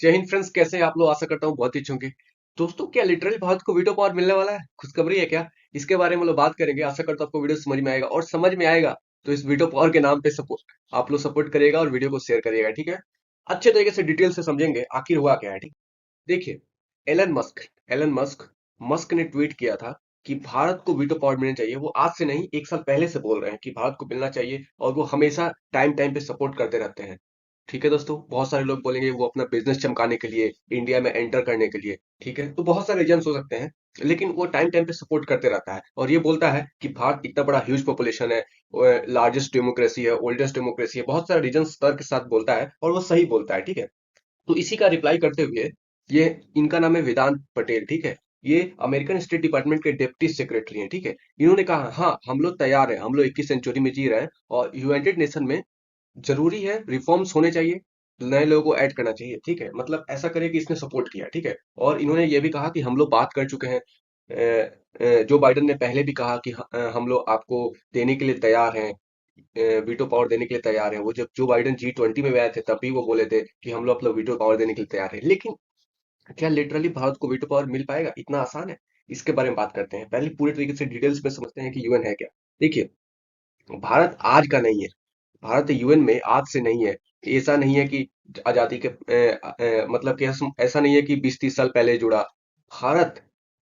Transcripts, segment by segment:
जय हिंद फ्रेंड्स, कैसे हैं आप लोग? आशा करता हूँ बहुत ही अच्छे होंगे। दोस्तों, क्या लिटरली भारत को वीटो पावर मिलने वाला है? खुशखबरी है क्या? इसके बारे में हम लोग बात करेंगे। आशा करता हूँ आपको वीडियो समझ में आएगा, और समझ में आएगा तो इस वीटो पावर के नाम पे सपोर्ट आप लोग सपोर्ट करिएगा और वीडियो को शेयर करिएगा, ठीक है? अच्छे तरीके से डिटेल से समझेंगे आखिर हुआ क्या है, ठीक। देखिए, Elon Musk Elon Musk Musk ने ट्वीट किया था कि भारत को वीटो पावर मिलना चाहिए। वो आज से नहीं, 1 साल पहले से बोल रहे हैं कि भारत को मिलना चाहिए, और वो हमेशा टाइम टाइम पे सपोर्ट करते रहते हैं। ठीक है दोस्तों, बहुत सारे लोग बोलेंगे वो अपना बिजनेस चमकाने के लिए, इंडिया में एंटर करने के लिए। ठीक है, तो बहुत सारे रीजंस हो सकते हैं, लेकिन वो टाइम टाइम पे सपोर्ट करते रहता है और ये बोलता है कि भारत इतना बड़ा ह्यूज पॉपुलेशन है, लार्जेस्ट डेमोक्रेसी है, ओल्डेस्ट डेमोक्रेसी है, बहुत सारे रीजन तर्क के साथ बोलता है, और वो सही बोलता है, ठीक है। तो इसी का रिप्लाई करते हुए, ये इनका नाम है वेदांत पटेल, ठीक है। ये अमेरिकन स्टेट डिपार्टमेंट के डिप्टी सेक्रेटरी हैं, ठीक है। इन्होंने कहा, हाँ हम लोग तैयार हैं, हम लोग 21 सेंचुरी में जी रहे हैं, और यूनाइटेड नेशन में जरूरी है, रिफॉर्म्स होने चाहिए, नए लोगों को ऐड करना चाहिए, ठीक है। मतलब ऐसा करे कि इसने सपोर्ट किया, ठीक है। और इन्होंने ये भी कहा कि हम लोग बात कर चुके हैं। जो बाइडन ने पहले भी कहा कि हम लोग आपको देने के लिए तैयार हैं, वीटो पावर देने के लिए तैयार है। वो जब जो बाइडन G20 में गए थे, तब भी वो बोले थे कि हम लोग अपना वीटो पावर देने के लिए तैयार है। लेकिन क्या लिटरली भारत को वीटो पावर मिल पाएगा? इतना आसान है? इसके बारे में बात करते हैं। पहले पूरी तरीके से डिटेल्स में समझते हैं कि यूएन है क्या। देखिए, भारत आज का नहीं है। भारत यूएन में आज से नहीं है। ऐसा नहीं है कि आजादी के मतलब कि ऐसा नहीं है कि 20-30 साल पहले जुड़ा भारत।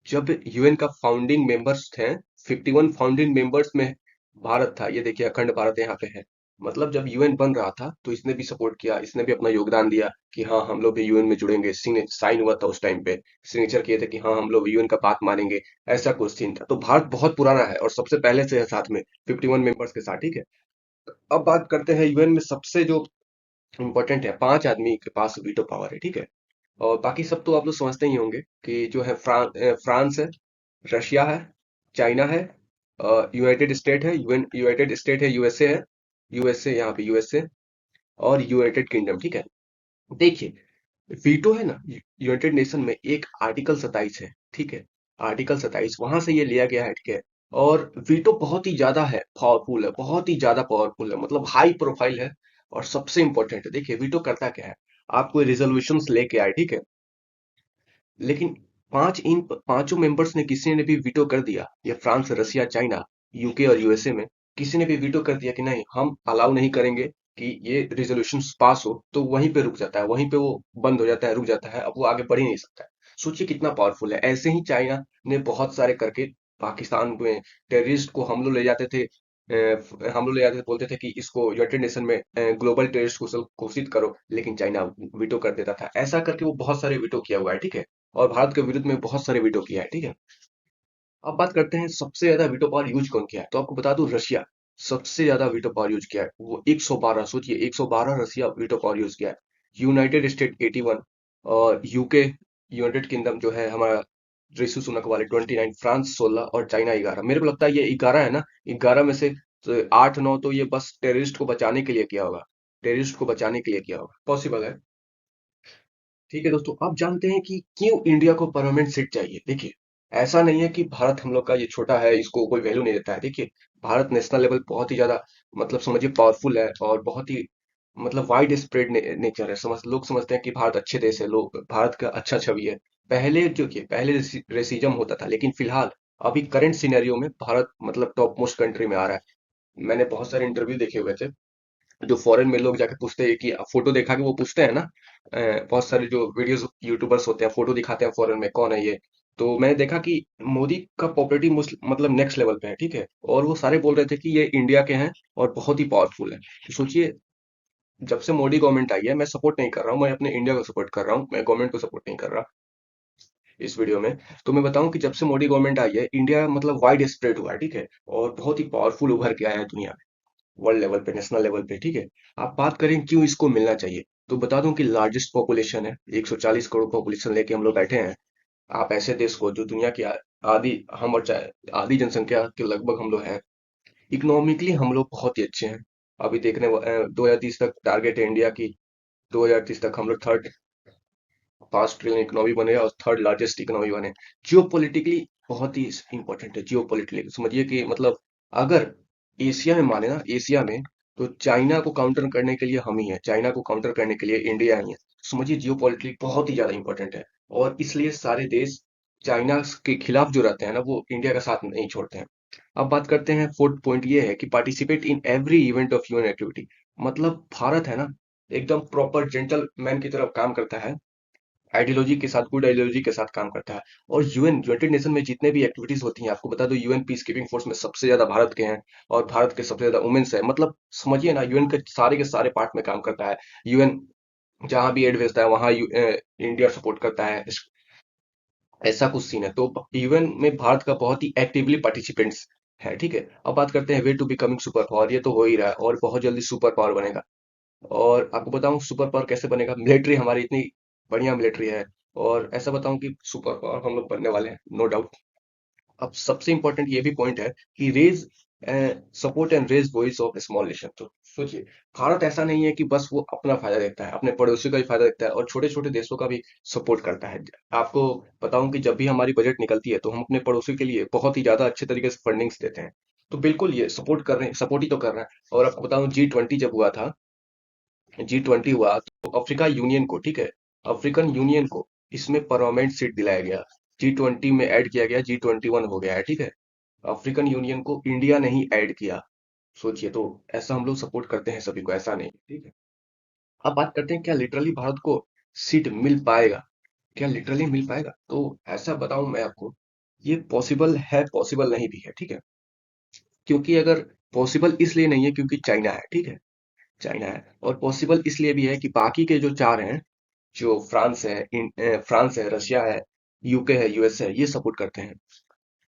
जब यूएन का फाउंडिंग मेंबर्स थे, 51 फाउंडिंग मेंबर्स में भारत था। ये देखिए, अखंड भारत यहाँ पे है। मतलब जब यूएन बन रहा था तो इसने भी सपोर्ट किया, इसने भी अपना योगदान दिया कि हाँ हम लोग भी यूएन में जुड़ेंगे। साइन हुआ था उस टाइम पे, सिग्नेचर किए थे कि हाँ हम लोग यूएन का बात मानेंगे। ऐसा कुछ सीन था। तो भारत बहुत पुराना है और सबसे पहले से है साथ में, 51 मेंबर्स के साथ, ठीक है। अब बात करते हैं यूएन में सबसे जो इम्पोर्टेंट है, 5 आदमी के पास वीटो पावर है, ठीक है। और बाकी सब तो आप लोग समझते ही होंगे कि जो है फ्रांस है, रशिया है, चाइना है, यूनाइटेड स्टेट है, यूनाइटेड स्टेट है, यूएसए है, यूएसए यहाँ पे यूएसए, और यूनाइटेड किंगडम, ठीक है। देखिए, वीटो है ना, यूनाइटेड नेशन में एक आर्टिकल 27 है, ठीक है। आर्टिकल 27 वहां से ये लिया गया है, ठीक है। और वीटो बहुत ही ज्यादा है, पावरफुल है, बहुत ही ज्यादा पावरफुल है, मतलब हाई प्रोफाइल है। और सबसे इंपॉर्टेंट है, देखिए वीटो करता क्या है। आप कोई रिजोल्यूशंस लेके आए, ठीक है, लेकिन इन पांचों मेंबर्स ने किसी ने भी वीटो कर दिया, या फ्रांस, रसिया, चाइना, यूके और यूएसए में किसी ने भी वीटो कर दिया कि नहीं हम अलाउ नहीं करेंगे कि ये रेजोल्यूशन पास हो, तो वहीं पे रुक जाता है, वहीं पे वो बंद हो जाता है, रुक जाता है, अब वो आगे बढ़ ही नहीं सकता है। सोचिए कितना पावरफुल है। ऐसे ही चाइना ने बहुत सारे करके पाकिस्तान में टेररिस्ट को हम लोग ले जाते थे, हम लोग ले जाते थे, बोलते थे कि इसको यूनाइटेड नेशन में ग्लोबल टेररिस्ट घोषित करो, लेकिन चाइना वीटो कर देता था। ऐसा करके वो बहुत सारे वीटो किया हुआ है, ठीक है। और भारत के विरुद्ध में बहुत सारे वीटो किया है, ठीक है। अब बात करते हैं सबसे ज्यादा वीटो पावर यूज कौन किया है, तो आपको बता दूं, रशिया सबसे ज्यादा वीटो पावर यूज किया है। वो 112, सोचिए 112 रशिया वीटो पावर यूज किया है। यूनाइटेड स्टेट 81, और यूके, यूनाइटेड किंगडम जो है हमारा, ऋषि सुनक वाले 29, फ्रांस 16, और चाइना 11। मेरे को लगता है ये 11 है ना, 11 में से तो 8-9 तो ये बस टेररिस्ट को बचाने के लिए किया होगा, टेररिस्ट को बचाने के लिए किया होगा, पॉसिबल है। ठीक है दोस्तों, अब जानते हैं कि क्यों इंडिया को परमानेंट सीट चाहिए। देखिए, ऐसा नहीं है कि भारत हम लोग का ये छोटा है, इसको कोई वैल्यू नहीं देता है। देखिए, भारत नेशनल लेवल बहुत ही ज्यादा, मतलब समझिए पावरफुल है, और बहुत ही मतलब वाइड स्प्रेड नेचर है। लोग समझते हैं कि भारत अच्छे देश है, लोग भारत का अच्छा छवि है। पहले जो कि पहले रेसिज्म होता था, लेकिन फिलहाल अभी करंट सिनेरियो में भारत मतलब टॉप मोस्ट कंट्री में आ रहा है। मैंने बहुत सारे इंटरव्यू देखे हुए थे, जो फॉरेन में लोग जाके पूछते हैं कि फोटो दिखा के वो पूछते हैं ना, बहुत सारे जो वीडियोस यूट्यूबर्स होते हैं फोटो दिखाते हैं फॉरेन में, कौन है ये। तो मैंने देखा कि मोदी का पॉपुलैरिटी मतलब नेक्स्ट लेवल पे है, ठीक है। और वो सारे बोल रहे थे कि ये इंडिया के हैं और बहुत ही पावरफुल है। तो सोचिए, जब से मोदी गवर्नमेंट आई है, मैं सपोर्ट नहीं कर रहा हूँ, मैं अपने इंडिया को सपोर्ट कर रहा हूँ, मैं गवर्नमेंट को सपोर्ट नहीं कर रहा इस वीडियो में। तो मैं बताऊं कि जब से मोदी गवर्नमेंट आई है, इंडिया मतलब वाइड स्प्रेड हुआ है, ठीक है। और बहुत ही पावरफुल उभर के आया है दुनिया, वर्ल्ड लेवल पे, नेशनल लेवल पे, ठीक है। आप बात करें क्यों इसको मिलना चाहिए, तो बता दूं कि लार्जेस्ट पॉपुलेशन है, 140 करोड़ पॉपुलेशन लेके हम लोग बैठे हैं। आप ऐसे देश को जो दुनिया की आधी, हम और चाहे आधी जनसंख्या के लगभग हम लोग हैं, इकोनॉमिकली हम लोग बहुत ही अच्छे हैं। अभी 2030 तक टारगेट है इंडिया की, 2030 तक हम लोग थर्ड 5 ट्रिलियन इकोनॉमी बने और थर्ड लार्जेस्ट इकोनॉमी बने। जियो पोलिटिकली बहुत ही इंपॉर्टेंट है। जियो पोलिटिकली समझिए कि मतलब अगर एशिया में माने ना, एशिया में, तो चाइना को काउंटर करने के लिए हम ही है, चाइना को काउंटर करने के लिए इंडिया ही है। समझिए जियो पॉलिटिक्स बहुत ही ज्यादा इंपॉर्टेंट है। और इसलिए सारे देश चाइना के खिलाफ जो रहते हैं ना, वो इंडिया का साथ नहीं छोड़ते हैं। अब बात करते हैं, फोर्थ पॉइंट ये है कि participate in every event of UN activity. मतलब भारत है ना, एकदम प्रॉपर जेंटलमैन की तरफ काम करता है, आइडियोलॉजी के साथ, गुड आइडियोलॉजी के साथ काम करता है। और यूएन, यूनाइटेड नेशन में जितने भी एक्टिविटीज होती हैं, आपको बता दो यूएन पीस कीपिंग फोर्स में सबसे ज्यादा भारत के हैं, और भारत के सबसे ज्यादा वुमेन्स है। मतलब समझिए ना, यूएन के सारे पार्ट में काम करता है। यूएन जहां भी एड भेजता है वहां इंडिया सपोर्ट करता है। ऐसा कुछ सीन है। तो यूएन में भारत का बहुत ही एक्टिवली पार्टिसिपेंट्स है, ठीक है। अब बात करते हैं way to becoming super power. ये तो हो ही रहा है और बहुत जल्दी सुपर पावर बनेगा। और आपको बताऊं सुपर पावर कैसे बनेगा, मिलिट्री हमारी इतनी बढ़िया मिलिट्री है। और ऐसा बताऊं कि सुपर पावर हम लोग बनने वाले हैं, नो डाउट। अब सबसे इंपॉर्टेंट ये भी पॉइंट है कि raise support and raise voice of small nation. तो सोचिए, भारत ऐसा नहीं है कि बस वो अपना फायदा देखता है, अपने पड़ोसी का भी फायदा देखता है और छोटे छोटे देशों का भी सपोर्ट करता है। आपको बताऊं कि जब भी हमारी बजट निकलती है तो हम अपने पड़ोसी के लिए बहुत ही ज्यादा अच्छे तरीके से फंडिंग्स देते हैं। तो बिल्कुल ये सपोर्ट कर रहे हैं, सपोर्ट ही तो कर रहे हैं। और आपको बताऊं G20 जब हुआ था, G20 हुआ तो अफ्रीका यूनियन को, ठीक है, अफ्रीकन यूनियन को इसमें परमानेंट सीट दिलाया गया। G20 में ऐड किया गया, G21 हो गया है, ठीक है। अफ्रीकन यूनियन को इंडिया ने ही ऐड किया। सोचिए, तो ऐसा हम लोग सपोर्ट करते हैं सभी को, ऐसा नहीं, ठीक है। अब बात करते हैं क्या लिटरली भारत को सीट मिल पाएगा, क्या लिटरली मिल पाएगा। तो ऐसा बताऊं मैं आपको, ये पॉसिबल है, पॉसिबल नहीं भी है, ठीक है। क्योंकि अगर पॉसिबल इसलिए नहीं है क्योंकि चाइना है, ठीक है, चाइना है। और पॉसिबल इसलिए भी है कि बाकी के जो चार हैं, जो फ्रांस है, रशिया है, यूके है, यूएस है, ये सपोर्ट करते हैं।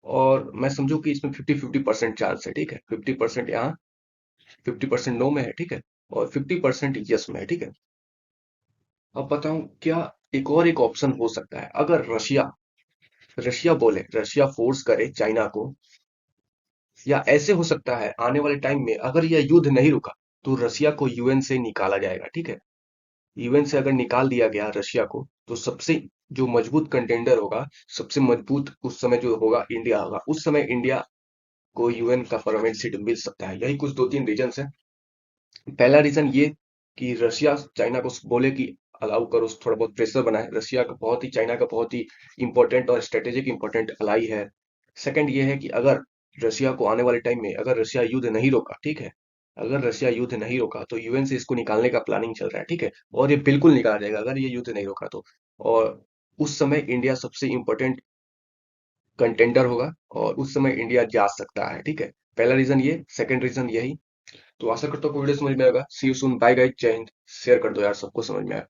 और मैं समझू कि इसमें 50-50% चांस है, ठीक है। 50% यहाँ, 50% नो में है, ठीक है। और 50% यस में है, ठीक है। अब बताऊं क्या, एक ऑप्शन हो सकता है, अगर रशिया रशिया बोले, रशिया फोर्स करे चाइना को, या ऐसे हो सकता है आने वाले टाइम में अगर यह युद्ध नहीं रुका तो रशिया को यूएन से निकाला जाएगा, ठीक है। यूएन से अगर निकाल दिया गया रशिया को, तो सबसे जो मजबूत कंटेंडर होगा, सबसे मजबूत उस समय जो होगा, इंडिया होगा। उस समय इंडिया को यूएन का परमानेंट सीट मिल सकता है। यही कुछ दो तीन रीजन है। पहला रीजन ये कि रशिया चाइना को बोले कि अलाउ करो, थोड़ा बहुत प्रेशर बनाए। रशिया का बहुत ही, चाइना का बहुत ही इंपॉर्टेंट और स्ट्रेटेजिक इंपॉर्टेंट अलाई है। सेकंड ये है कि अगर रशिया को आने वाले टाइम में अगर रशिया युद्ध नहीं रोका, ठीक है, अगर रशिया युद्ध नहीं रोका तो यूएन से इसको निकालने का प्लानिंग चल रहा है, ठीक है। और ये बिल्कुल निकाला जाएगा अगर ये युद्ध नहीं रोका तो। और उस समय इंडिया सबसे इंपॉर्टेंट कंटेंडर होगा, और उस समय इंडिया जा सकता है, ठीक है। पहला रीजन ये, सेकंड रीजन यही। तो आशा करता हूँ आपको वीडियो समझ में आएगा। सी यू सून, बाय गाइस, जय हिंद। शेयर कर दो यार, सबको समझ में आए।